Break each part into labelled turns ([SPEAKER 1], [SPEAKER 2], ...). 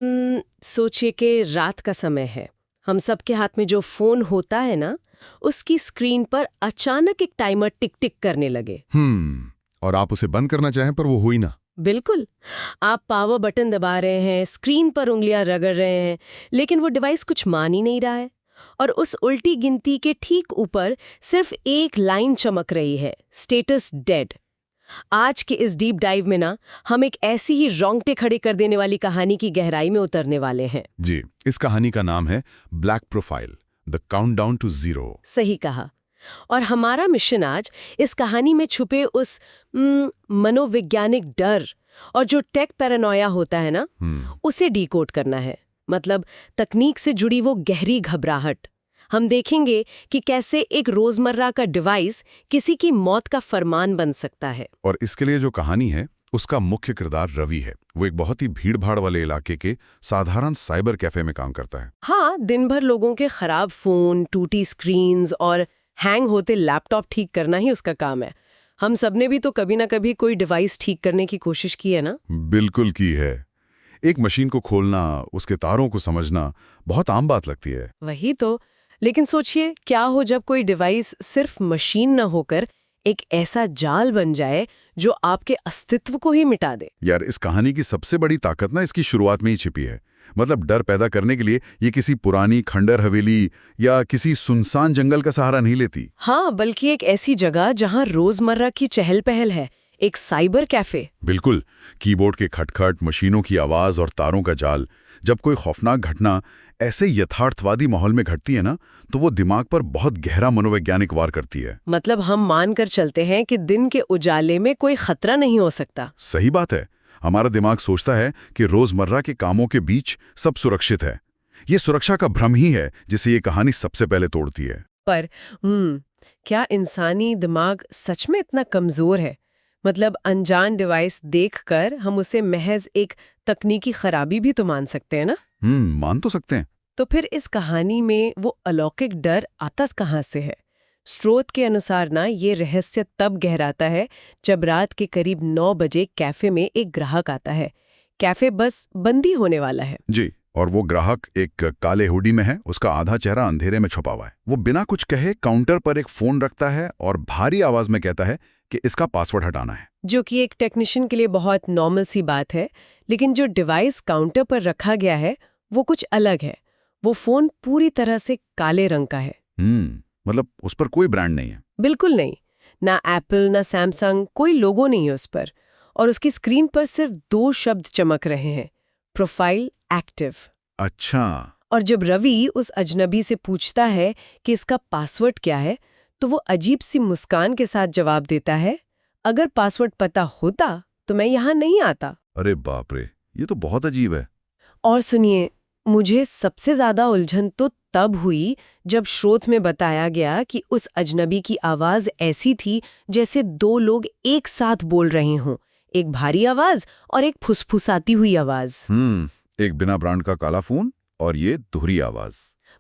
[SPEAKER 1] सोचिए कि रात का समय है। हम सबके हाथ में जो फोन होता है ना, उसकी स्क्रीन पर अचानक एक टाइमर टिक टिक करने लगे।
[SPEAKER 2] और आप उसे बंद करना चाहें पर वो हुई ना।
[SPEAKER 1] बिल्कुल। आप पावर बटन दबा रहे हैं, स्क्रीन पर उंगलियां रगड़ रहे हैं, लेकिन वो डिवाइस कुछ मान ही नहीं रहा है। और उस उल्टी गिनती के ठीक ऊपर सिर्फ एक लाइन चमक रही है, स्टेटस डेड। आज के इस डीप डाइव में ना, हम एक ऐसी ही रोंगटे खड़े कर देने वाली कहानी की गहराई में उतरने वाले हैं।
[SPEAKER 2] जी, इस कहानी का नाम है black profile, the countdown to zero.
[SPEAKER 1] सही कहा। और हमारा मिशन आज इस कहानी में छुपे उस मनोवैज्ञानिक डर और जो टेक पैरानोया होता है ना, उसे डीकोड करना है। मतलब तकनीक से जुड़ी वो गहरी घबराहट। हम देखेंगे कि कैसे एक रोजमर्रा का डिवाइस किसी की मौत का फरमान बन सकता है।
[SPEAKER 2] और इसके लिए जो कहानी है उसका मुख्य किरदार रवि है। वो एक बहुत ही भीड़-भाड़ वाले इलाके के साधारण साइबर कैफे में काम करता है।
[SPEAKER 1] हाँ, दिन भर लोगों के खराब फोन, टूटी स्क्रीन्स और हैंग होते लैपटॉप ठीक करना ही उसका काम है। हम सबने भी तो कभी ना कभी कोई डिवाइस ठीक करने की कोशिश की है ना।
[SPEAKER 2] बिल्कुल की है। एक मशीन को खोलना, उसके तारों को समझना बहुत आम बात लगती है।
[SPEAKER 1] वही तो। लेकिन सोचिए, क्या हो जब कोई डिवाइस सिर्फ मशीन न होकर एक ऐसा जाल बन जाए जो आपके अस्तित्व को ही मिटा दे।
[SPEAKER 2] यार, इस कहानी की सबसे बड़ी ताकत ना इसकी शुरुआत में ही छिपी है। मतलब डर पैदा करने के लिए ये किसी पुरानी खंडर हवेली या किसी सुनसान जंगल का सहारा नहीं लेती।
[SPEAKER 1] हाँ, बल्कि एक ऐसी जगह जहाँ रोजमर्रा की चहल पहल है, एक साइबर कैफे।
[SPEAKER 2] बिल्कुल। कीबोर्ड के खटखट, मशीनों की आवाज और तारों का जाल। जब कोई खौफनाक घटना ऐसे यथार्थवादी माहौल में घटती है ना, तो वो दिमाग पर बहुत गहरा मनोवैज्ञानिक वार करती है।
[SPEAKER 1] मतलब हम मान कर चलते हैं कि दिन के उजाले में कोई खतरा नहीं हो सकता।
[SPEAKER 2] सही बात है। हमारा दिमाग सोचता है कि रोजमर्रा के कामों के बीच सब सुरक्षित है। ये सुरक्षा का भ्रम ही है जिसे ये कहानी सबसे पहले तोड़ती है।
[SPEAKER 1] पर क्या इंसानी दिमाग सच में इतना कमजोर है? मतलब अनजान डिवाइस देखकर हम उसे महज एक तकनीकी खराबी भी तो मान सकते हैं ना।
[SPEAKER 2] मान तो सकते हैं।
[SPEAKER 1] तो फिर इस कहानी में वो अलौकिक डर आता कहाँ से है? स्रोत के अनुसार ना, ये रहस्य तब गहराता है जब रात के करीब 9 बजे कैफे में एक ग्राहक आता है। कैफे बस बंदी होने वाला है
[SPEAKER 2] जी। और वो ग्राहक एक काले हुडी में है, उसका आधा चेहरा अंधेरे में छुपा हुआ है। वो बिना कुछ कहे काउंटर पर एक फोन रखता है और भारी आवाज में कहता है कि इसका पासवर्ड हटाना है।
[SPEAKER 1] जो कि एक टेक्नीशियन के लिए बहुत नॉर्मल सी बात है। लेकिन जो डिवाइस काउंटर पर रखा गया है वो कुछ अलग है। वो फोन पूरी तरह से काले रंग का है।
[SPEAKER 2] मतलब उस पर कोई ब्रांड नहीं है।
[SPEAKER 1] बिल्कुल नहीं। ना एप्पल ना सैमसंग, कोई लोगो नहीं है उस पर। और उसकी स्क्रीन पर सिर्फ 2 शब्द चमक रहे हैं, प्रोफाइल एक्टिव।
[SPEAKER 2] अच्छा।
[SPEAKER 1] और जब रवि उस अजनबी से पूछता है कि इसका पासवर्ड क्या है, तो वो अजीब सी मुस्कान के साथ जवाब देता है, अगर पासवर्ड पता होता तो मैं यहाँ नहीं आता।
[SPEAKER 2] अरे बाप रे, ये तो बहुत अजीब है।
[SPEAKER 1] और सुनिए, मुझे सबसे ज्यादा उलझन तो तब हुई जब स्रोत में बताया गया कि उस अजनबी की आवाज ऐसी थी जैसे 2 लोग एक साथ बोल रहे हों, एक भारी आवाज और एक फुसफुसाती हुई आवाज।
[SPEAKER 2] एक बिना ब्रांड का काला फोन और ये दोहरी आवाज।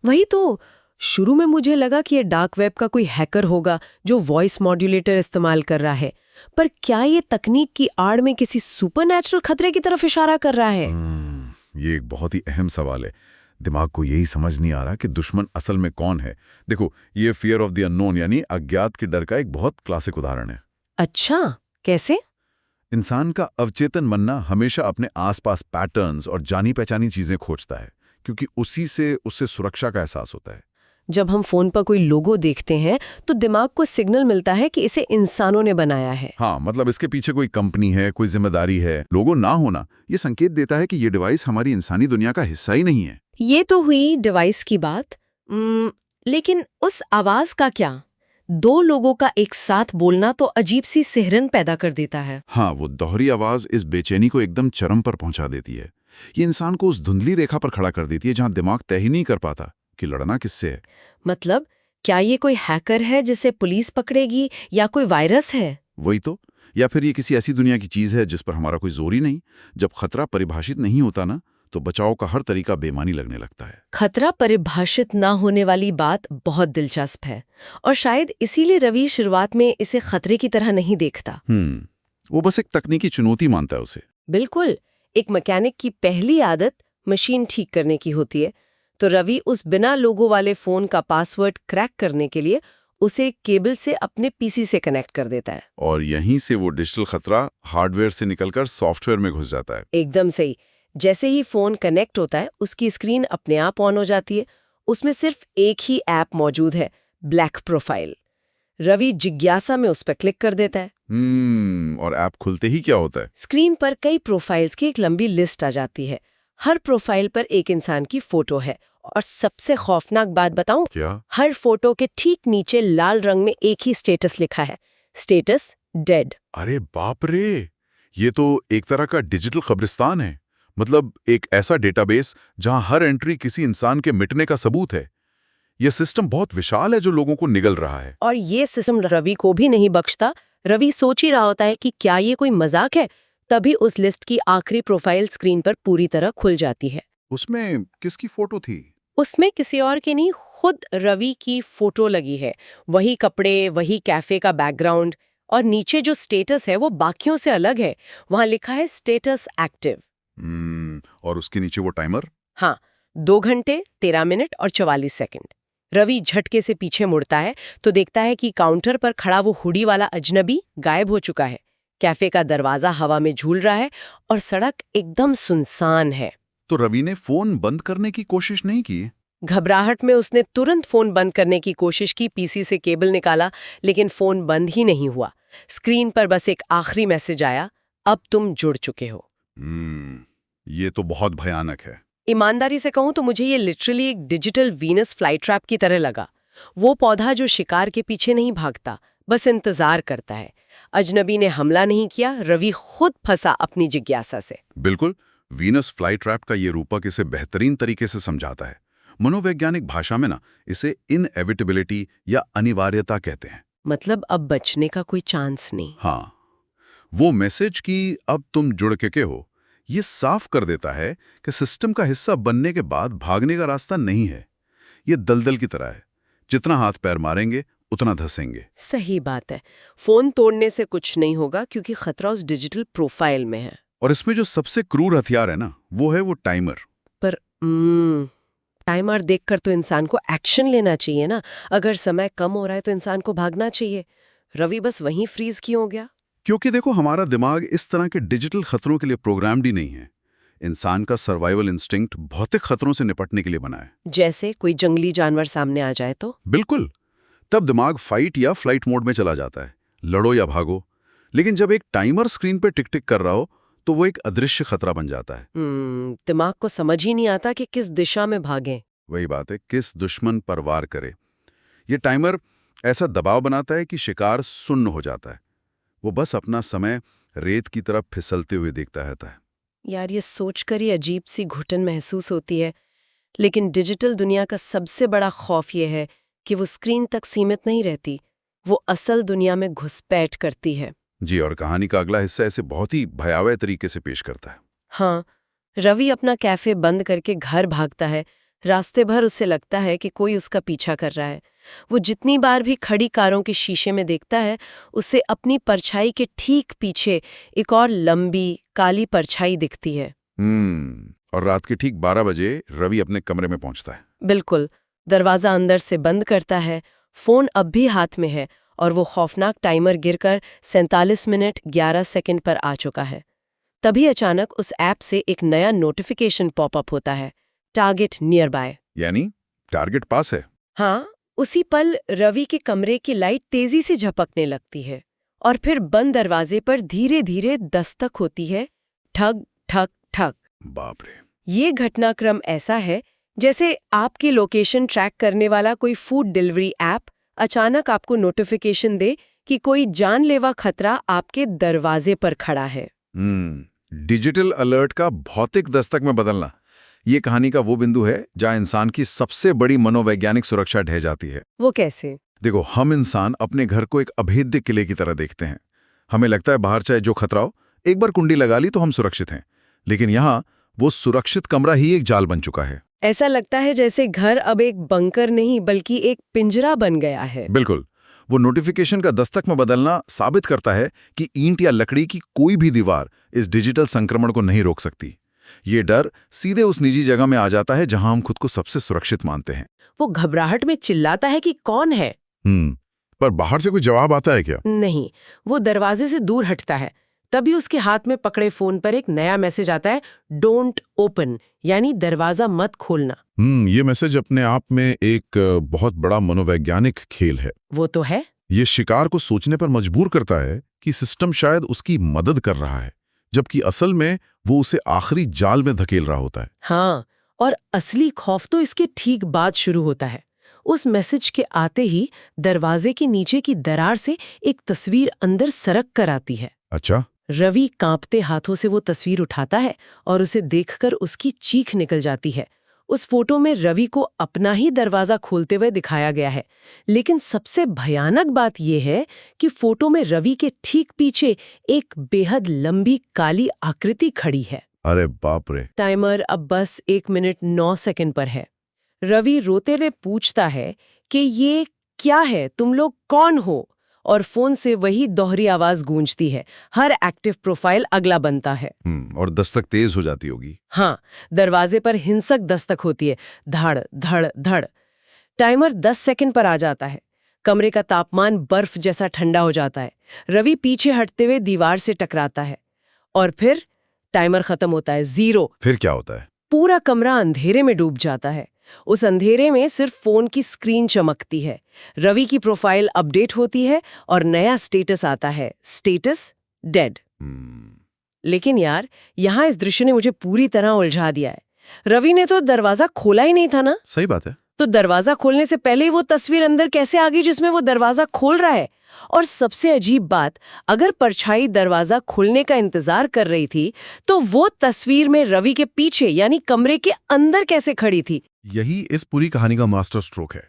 [SPEAKER 1] वही तो। शुरू में मुझे लगा कि ये डार्क वेब का कोई हैकर होगा जो वॉइस मॉड्यूलेटर इस्तेमाल कर रहा है। पर क्या ये तकनीक की आड़ में किसी सुपरनैचुरल खतरे की तरफ इशारा कर रहा है?
[SPEAKER 2] ये एक बहुत ही अहम सवाल है। दिमाग को यही समझ नहीं आ रहा कि दुश्मन असल में कौन है। देखो, ये फियर ऑफ द अननोन यानी अज्ञात के डर का एक बहुत क्लासिक उदाहरण है।
[SPEAKER 1] अच्छा, कैसे?
[SPEAKER 2] इंसान का अवचेतन मन ना हमेशा अपने आसपास पैटर्न्स और जानी पहचानी चीजें खोजता है, क्योंकि उसी से उससे सुरक्षा का एहसास होता है।
[SPEAKER 1] जब हम फोन पर कोई लोगो देखते हैं तो दिमाग को सिग्नल मिलता है कि इसे इंसानों ने बनाया है।
[SPEAKER 2] हाँ, मतलब इसके पीछे कोई कंपनी है, कोई जिम्मेदारी है। लोगो ना होना ये संकेत देता है कि ये डिवाइस हमारी इंसानी दुनिया का हिस्सा ही नहीं है।
[SPEAKER 1] ये तो हुई डिवाइस की बात। लेकिन उस आवाज का क्या? 2 लोगों का एक साथ बोलना तो अजीब सी सिहरन पैदा कर देता है।
[SPEAKER 2] हाँ, वो दोहरी आवाज इस बेचैनी को एकदम चरम पर पहुंचा देती है। ये इंसान को उस धुंधली रेखा पर खड़ा कर देती है जहां दिमाग तय ही नहीं कर पाता कि लड़ना किससे है।
[SPEAKER 1] मतलब क्या ये कोई हैकर है जिसे पुलिस पकड़ेगी, या कोई वायरस है?
[SPEAKER 2] वही तो। या फिर ये किसी ऐसी दुनिया की चीज है जिस पर हमारा कोई जोर ही नहीं। जब खतरा परिभाषित नहीं होता ना, तो बचाव का हर तरीका बेमानी लगने लगता है।
[SPEAKER 1] खतरा परिभाषित ना होने वाली बात बहुत दिलचस्प है, और शायद इसीलिए रवि शुरुआत में इसे खतरे की तरह नहीं देखता।
[SPEAKER 2] वो बस एक तकनीकी चुनौती मानता है उसे।
[SPEAKER 1] बिल्कुल। एक मैकेनिक की पहली आदत मशीन ठीक करने की होती है। तो रवि उस बिना लोगो वाले फोन का पासवर्ड क्रैक करने के लिए उसे केबल से अपने पीसी से कनेक्ट कर देता है।
[SPEAKER 2] और यहीं से वो डिजिटल खतरा हार्डवेयर से निकलकर सॉफ्टवेयर में घुस जाता है।
[SPEAKER 1] एकदम सही। जैसे ही फोन कनेक्ट होता है उसकी स्क्रीन अपने आप ऑन हो जाती है। उसमें सिर्फ एक ही ऐप मौजूद है, ब्लैक प्रोफाइल। रवि जिज्ञासा में उस पर क्लिक कर देता है।
[SPEAKER 2] और ऐप खुलते ही क्या होता है?
[SPEAKER 1] स्क्रीन पर कई प्रोफाइल्स की एक लंबी लिस्ट आ जाती है। हर प्रोफाइल पर एक इंसान की फोटो है और सबसे खौफनाक बात बताऊं,
[SPEAKER 2] क्या?
[SPEAKER 1] हर फोटो के ठीक नीचे लाल रंग में एक ही स्टेटस लिखा है, स्टेटस डेड।
[SPEAKER 2] अरे बाप रे, ये तो एक तरह का डिजिटल कब्रिस्तान है। मतलब एक ऐसा डेटाबेस जहां हर एंट्री किसी इंसान के मिटने का सबूत है। यह सिस्टम बहुत विशाल है जो लोगों को निगल रहा है।
[SPEAKER 1] और ये सिस्टम रवि को भी नहीं बख्शता। रवि सोच ही रहा होता है कि क्या ये कोई मजाक है, तभी उस लिस्ट की आखिरी प्रोफाइल स्क्रीन पर पूरी तरह खुल जाती है।
[SPEAKER 2] उसमें किसकी फोटो थी?
[SPEAKER 1] उसमें किसी और की नहीं, खुद रवि की फोटो लगी है। वही कपड़े, वही कैफे का बैकग्राउंड, और नीचे जो स्टेटस है वो बाकियों से अलग है। वहां लिखा है स्टेटस एक्टिव।
[SPEAKER 2] और उसके नीचे वो टाइमर?
[SPEAKER 1] हाँ, 2 घंटे 13 मिनट और 44 सेकंड। रवि झटके से पीछे मुड़ता है तो देखता है कि काउंटर पर खड़ा वो हुडी वाला अजनबी गायब हो चुका है। कैफे का दरवाजा हवा में झूल रहा है और सड़क एकदम सुनसान है।
[SPEAKER 2] तो रवि ने फोन बंद करने की कोशिश नहीं की?
[SPEAKER 1] घबराहट में उसने तुरंत फोन बंद करने की कोशिश की, पीसी से केबल निकाला, लेकिन फोन बंद ही नहीं हुआ। स्क्रीन पर बस एक आखिरी मैसेज आया, अब तुम जुड़ चुके हो।
[SPEAKER 2] ये तो बहुत भयानक है।
[SPEAKER 1] ईमानदारी से कहूं तो मुझे ये लिटरली एक डिजिटल वीनस फ्लाई ट्रैप की तरह लगा। वो पौधा जो शिकार के पीछे नहीं भागता, बस इंतजार करता है। अजनबी ने हमला नहीं किया, रवि खुद फंसा अपनी जिज्ञासा से।
[SPEAKER 2] बिल्कुल, वीनस फ्लाई ट्रैप का ये रूपक इसे बेहतरीन तरीके से समझाता है। मनोवैज्ञानिक भाषा में ना इसे इनएविटेबिलिटी या अनिवार्यता कहते हैं।
[SPEAKER 1] मतलब अब बचने का कोई चांस नहीं।
[SPEAKER 2] हाँ, वो मैसेज कि अब तुम जुड़ के हो, ये साफ कर देता है कि सिस्टम का हिस्सा बनने के बाद भागने का रास्ता नहीं है। ये दलदल की तरह है, जितना हाथ पैर मारेंगे उतना धंसेंगे।
[SPEAKER 1] सही बात है। फोन तोड़ने से कुछ नहीं होगा क्योंकि खतरा उस डिजिटल प्रोफाइल में है।
[SPEAKER 2] और इसमें जो सबसे क्रूर हथियार है ना, वो है वो टाइमर।
[SPEAKER 1] पर टाइमर देखकर तो इंसान को एक्शन लेना चाहिए ना। अगर समय कम हो रहा है तो इंसान को भागना चाहिए। रवि बस वहीं फ्रीज क्यों हो गया?
[SPEAKER 2] क्योंकि देखो, हमारा दिमाग इस तरह के डिजिटल खतरों के लिए प्रोग्राम्ड ही नहीं है। इंसान का सर्वाइवल इंस्टिंक्ट भौतिक खतरों से निपटने के लिए बना है।
[SPEAKER 1] जैसे कोई जंगली जानवर सामने आ जाए तो?
[SPEAKER 2] बिल्कुल, तब दिमाग फाइट या फ्लाइट मोड में चला जाता है, लड़ो या भागो। लेकिन जब एक टाइमर स्क्रीन पर टिक टिक कर रहा हो तो वो एक अदृश्य खतरा बन जाता है।
[SPEAKER 1] दिमाग को समझ ही नहीं आता कि किस दिशा में भागें।
[SPEAKER 2] वही बात है, किस दुश्मन पर वार करे। ये टाइमर ऐसा दबाव बनाता है कि शिकार सुन्न हो जाता है। वो बस अपना समय रेत की तरफ फिसलते हुए देखता रहता है।
[SPEAKER 1] यार, ये सोचकर ही अजीब सी घुटन महसूस होती है। लेकिन डिजिटल दुनिया का सबसे बड़ा खौफ ये है कि वो स्क्रीन तक सीमित नहीं रहती, वो असल दुनिया में घुसपैठ करती है।
[SPEAKER 2] जी, और कहानी का अगला हिस्सा ऐसे बहुत ही भयावह तरीके से पेश करता है।
[SPEAKER 1] हाँ, रवि अपना कैफे बंद करके घर भागता है। रास्ते भर उसे लगता है कि कोई उसका पीछा कर रहा है। वो जितनी बार भी खड़ी कारों के शीशे में देखता है, उसे अपनी परछाई के ठीक पीछे एक और लंबी काली परछाई दिखती है।
[SPEAKER 2] और रात के ठीक 12 बजे रवि अपने कमरे में पहुंचता है।
[SPEAKER 1] बिल्कुल, दरवाजा अंदर से बंद करता है। फोन अब भी हाथ में है और वो खौफनाक टाइमर गिरकर 47 मिनट 11 सेकंड पर आ चुका है। तभी अचानक उस ऐप से एक नया नोटिफिकेशन पॉपअप होता है, टारगेट नियर बाय।
[SPEAKER 2] यानी टारगेट पास है।
[SPEAKER 1] हाँ, उसी पल रवि के कमरे की लाइट तेजी से झपकने लगती है और फिर बंद दरवाजे पर धीरे धीरे दस्तक होती है, ठग ठग ठग।
[SPEAKER 2] बाप रे!
[SPEAKER 1] ये घटनाक्रम ऐसा है जैसे आपकी लोकेशन ट्रैक करने वाला कोई फूड डिलीवरी ऐप अचानक आपको नोटिफिकेशन दे कि कोई जानलेवा खतरा आपके दरवाजे पर खड़ा है।
[SPEAKER 2] डिजिटल अलर्ट का भौतिक दस्तक में बदलना, ये कहानी का वो बिंदु है जहां इंसान की सबसे बड़ी मनोवैज्ञानिक सुरक्षा ढह जाती है।
[SPEAKER 1] वो कैसे?
[SPEAKER 2] देखो, हम इंसान अपने घर को एक अभेद्य किले की तरह देखते हैं। हमें लगता है बाहर चाहे जो खतरा हो, एक बार कुंडी लगा ली तो हम सुरक्षित हैं। लेकिन यहाँ वो सुरक्षित कमरा ही एक जाल बन चुका है।
[SPEAKER 1] ऐसा लगता है जैसे घर अब एक बंकर नहीं बल्कि एक पिंजरा बन गया है।
[SPEAKER 2] बिल्कुल, वो नोटिफिकेशन का दस्तक में बदलना साबित करता है कि ईंट या लकड़ी की कोई भी दीवार इस डिजिटल संक्रमण को नहीं रोक सकती। ये डर सीधे उस निजी जगह में आ जाता है जहां हम खुद को सबसे सुरक्षित मानते हैं।
[SPEAKER 1] वो घबराहट में चिल्लाता है कि कौन है।
[SPEAKER 2] पर बाहर से कोई जवाब आता है क्या?
[SPEAKER 1] नहीं, वो दरवाजे से दूर हटता है। तभी उसके हाथ में पकड़े फोन पर एक नया मैसेज आता है, डोंट ओपन, यानी दरवाजा मत खोलना।
[SPEAKER 2] ये मैसेज अपने आप में एक बहुत बड़ा मनोवैज्ञानिक खेल है।
[SPEAKER 1] वो तो है।
[SPEAKER 2] ये शिकार को सोचने पर मजबूर करता है कि सिस्टम शायद उसकी मदद कर रहा है, जबकि असल में वो उसे आखिरी जाल में धकेल रहा होता है।
[SPEAKER 1] हाँ, और असली खौफ तो इसके ठीक बाद शुरू होता है। उस मैसेज के आते ही दरवाजे के नीचे की दरार से एक तस्वीर अंदर सरक कर आती है।
[SPEAKER 2] अच्छा।
[SPEAKER 1] रवि कांपते हाथों से वो तस्वीर उठाता है और उसे देखकर उसकी चीख निकल जाती है। उस फोटो में रवि को अपना ही दरवाजा खोलते हुए दिखाया गया है, लेकिन सबसे भयानक बात यह है कि फोटो में रवि के ठीक पीछे एक बेहद लंबी काली आकृति खड़ी है।
[SPEAKER 2] अरे बाप रे।
[SPEAKER 1] टाइमर अब बस 1 मिनट 9 सेकंड पर है। रवि रोते हुए पूछता है कि ये क्या है, तुम लोग कौन हो? और फोन से वही दोहरी आवाज गूंजती है। हर एक्टिव प्रोफाइल अगला बनता है।
[SPEAKER 2] और दस्तक तेज हो जाती होगी।
[SPEAKER 1] हाँ, दरवाजे पर हिंसक दस्तक होती है, धड़ धड़ धड़। टाइमर 10 सेकंड पर आ जाता है। कमरे का तापमान बर्फ जैसा ठंडा हो जाता है। रवि पीछे हटते हुए दीवार से टकराता है और फिर टाइमर खत्म होता है, 0।
[SPEAKER 2] फिर क्या होता है?
[SPEAKER 1] पूरा कमरा अंधेरे में डूब जाता है। उस अंधेरे में सिर्फ फोन की स्क्रीन चमकती है। रवि की प्रोफाइल अपडेट होती है और नया स्टेटस आता है, स्टेटस डेड। लेकिन यार, यहाँ इस दृश्य ने मुझे पूरी तरह उलझा दिया है। रवि ने तो दरवाजा खोला ही नहीं था ना।
[SPEAKER 2] सही बात है।
[SPEAKER 1] तो दरवाजा खोलने से पहले ही वो तस्वीर अंदर कैसे आ गई जिसमें वो दरवाजा खोल रहा है? और सबसे अजीब बात, अगर परछाई दरवाजा खुलने का इंतजार कर रही थी, तो वो तस्वीर में रवि के पीछे यानी कमरे के अंदर कैसे खड़ी थी?
[SPEAKER 2] यही इस पूरी कहानी का मास्टर स्ट्रोक है।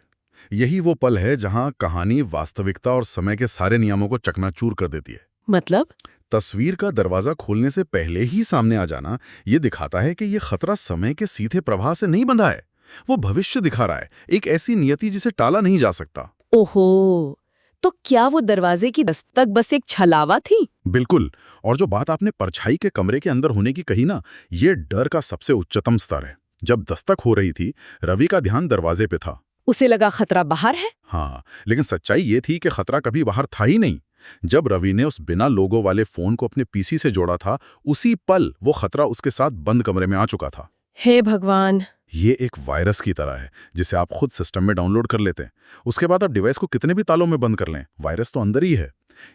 [SPEAKER 2] यही वो पल है जहां कहानी वास्तविकता और समय के सारे नियमों को चकनाचूर कर देती है।
[SPEAKER 1] मतलब?
[SPEAKER 2] तस्वीर का दरवाजा खोलने से पहले ही सामने आ जाना ये दिखाता है कि ये खतरा समय के सीधे प्रवाह से नहीं बंधा है। वो भविष्य दिखा रहा है, एक ऐसी नियति जिसे टाला नहीं जा सकता।
[SPEAKER 1] ओहो, तो क्या वो दरवाजे की दस्तक बस एक छलावा थी?
[SPEAKER 2] बिल्कुल। और जो बात आपने परछाई के कमरे के अंदर होने की कही ना, ये डर का सबसे उच्चतम स्तर है। जब दस्तक हो रही थी, रवि का ध्यान दरवाजे पे था।
[SPEAKER 1] उसे लगा खतरा बाहर है।
[SPEAKER 2] हाँ, लेकिन सच्चाई ये थी कि खतरा कभी बाहर था ही नहीं। जब रवि ने उस बिना लोगो वाले फोन को अपने पीसी से जोड़ा था, उसी पल वो खतरा उसके साथ बंद कमरे में आ चुका था।
[SPEAKER 1] हे भगवान!
[SPEAKER 2] ये एक वायरस की तरह है जिसे आप खुद सिस्टम में डाउनलोड कर लेते हैं। उसके बाद आप डिवाइस को कितने भी तालों में बंद कर लें, वायरस तो अंदर ही है।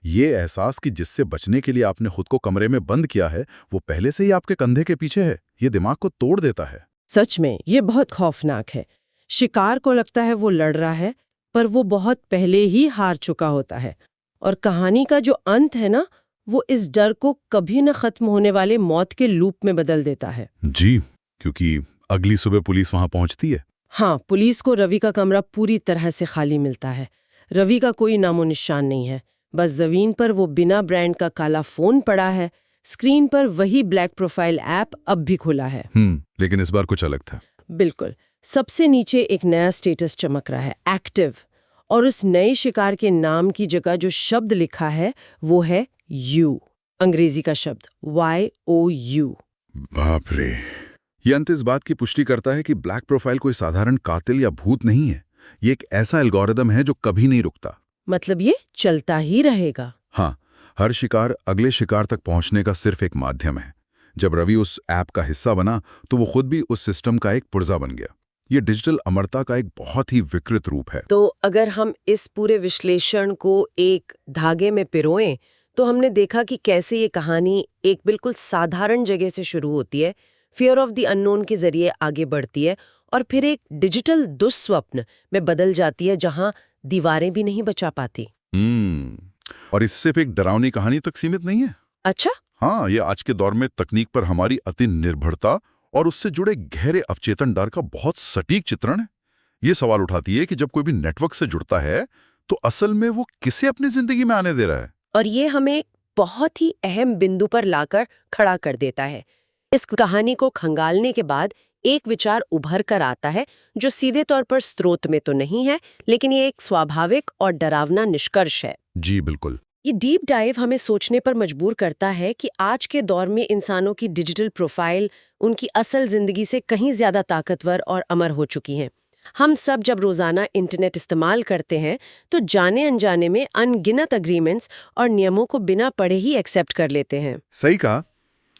[SPEAKER 2] ये एहसास कि जिससे बचने के लिए आपने खुद को कमरे में बंद किया है, वो पहले से ही आपके कंधे के पीछे है। ये दिमाग को तोड़ देता है।
[SPEAKER 1] सच में ये बहुत खौफनाक है। शिकार को लगता है वो लड़ रहा है, पर वो बहुत पहले ही हार चुका होता है। और कहानी का जो अंत है ना, वो इस डर को कभी न खत्म होने वाले मौत के लूप में बदल देता है।
[SPEAKER 2] जी, क्योंकि अगली सुबह पुलिस वहां पहुंचती है।
[SPEAKER 1] हाँ, पुलिस को रवि का कमरा पूरी तरह से खाली मिलता है। रवि का कोई नामो निशान नहीं है। बस जमीन पर वो बिना ब्रांड का काला फोन पड़ा है। स्क्रीन पर वही ब्लैक प्रोफाइल ऐप अब भी खुला है।
[SPEAKER 2] लेकिन इस बार कुछ अलग था।
[SPEAKER 1] बिल्कुल। सबसे नीचे एक नया स्टेटस चमक रहा है, एक्टिव। और उस नए शिकार के नाम की जगह जो शब्द लिखा है वो है यू, अंग्रेजी का शब्द YOU।
[SPEAKER 2] बाप रे। ये अंत इस बात की पुष्टि करता है कि ब्लैक प्रोफाइल कोई साधारण कातिल या भूत नहीं है। ये एक ऐसा एल्गोरिदम है जो कभी नहीं रुकता।
[SPEAKER 1] मतलब ये चलता ही रहेगा।
[SPEAKER 2] हाँ, हर शिकार अगले शिकार तक पहुंचने का सिर्फ एक माध्यम है। जब रवि उस ऐप का हिस्सा बना तो वो खुद भी उस सिस्टम का एक पुर्जा बन गया। ये डिजिटल अमरता का एक बहुत ही विकृत रूप है।
[SPEAKER 1] तो अगर हम इस पूरे विश्लेषण को एक धागे में पिरोएं, तो हमने देखा कि कैसे ये कहानी एक बिल्कुल साधारण जगह से शुरू होती है, फियर ऑफ द अननोन के जरिए आगे बढ़ती है और फिर एक डिजिटल दुस्वप्न में बदल जाती है जहां दीवारें भी नहीं बचा पाती।
[SPEAKER 2] और इससे सिर्फ एक डरावनी कहानी तक सीमित नहीं है।
[SPEAKER 1] अच्छा?
[SPEAKER 2] हाँ, ये आज के दौर में तकनीक पर हमारी अति निर्भरता और उससे जुड़े गहरे अवचेतन डर का बहुत सटीक चित्रण है। ये सवाल उठाती है कि जब कोई भी नेटवर्क से जुड़ता है तो असल में वो किसे अपनी जिंदगी में आने दे रहा है।
[SPEAKER 1] और ये हमें बहुत ही अहम बिंदु पर लाकर खड़ा कर देता है। इस कहानी को खंगालने के बाद एक विचार उभर कर आता है जो सीधे तौर पर स्रोत में तो नहीं है, लेकिन ये एक स्वाभाविक और डरावना निष्कर्ष है।
[SPEAKER 2] जी बिल्कुल।
[SPEAKER 1] ये डीप डाइव हमें सोचने पर मजबूर करता है कि आज के दौर में इंसानों की डिजिटल प्रोफाइल उनकी असल जिंदगी से कहीं ज्यादा ताकतवर और अमर हो चुकी हैं। हम सब जब रोजाना इंटरनेट इस्तेमाल करते हैं तो जाने अनजाने में अनगिनत एग्रीमेंट्स और नियमों को बिना पढ़े ही एक्सेप्ट कर लेते हैं।
[SPEAKER 3] सही कहा।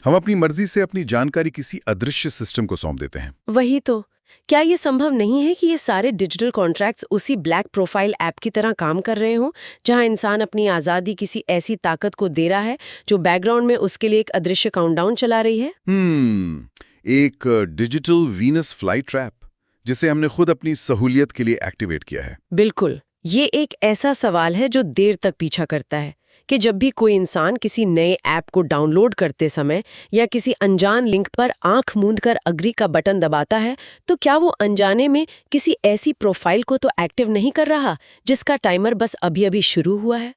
[SPEAKER 3] हम अपनी मर्जी से अपनी जानकारी किसी अदृश्य सिस्टम को सौंप देते हैं।
[SPEAKER 1] वही तो। क्या ये संभव नहीं है कि ये सारे डिजिटल कॉन्ट्रैक्ट्स उसी ब्लैक प्रोफाइल ऐप की तरह काम कर रहे हों, जहां इंसान अपनी आज़ादी किसी ऐसी ताकत को दे रहा है जो बैकग्राउंड में उसके लिए एक अदृश्य काउंटडाउन चला रही है?
[SPEAKER 3] एक डिजिटल वीनस फ्लाई ट्रैप जिसे हमने खुद अपनी सहूलियत के लिए एक्टिवेट किया है।
[SPEAKER 1] बिल्कुल। ये एक ऐसा सवाल है जो देर तक पीछा करता है कि जब भी कोई इंसान किसी नए ऐप को डाउनलोड करते समय या किसी अनजान लिंक पर आंख मूंद कर अग्री का बटन दबाता है, तो क्या वो अनजाने में किसी ऐसी प्रोफाइल को तो एक्टिव नहीं कर रहा जिसका टाइमर बस अभी-अभी शुरू हुआ है?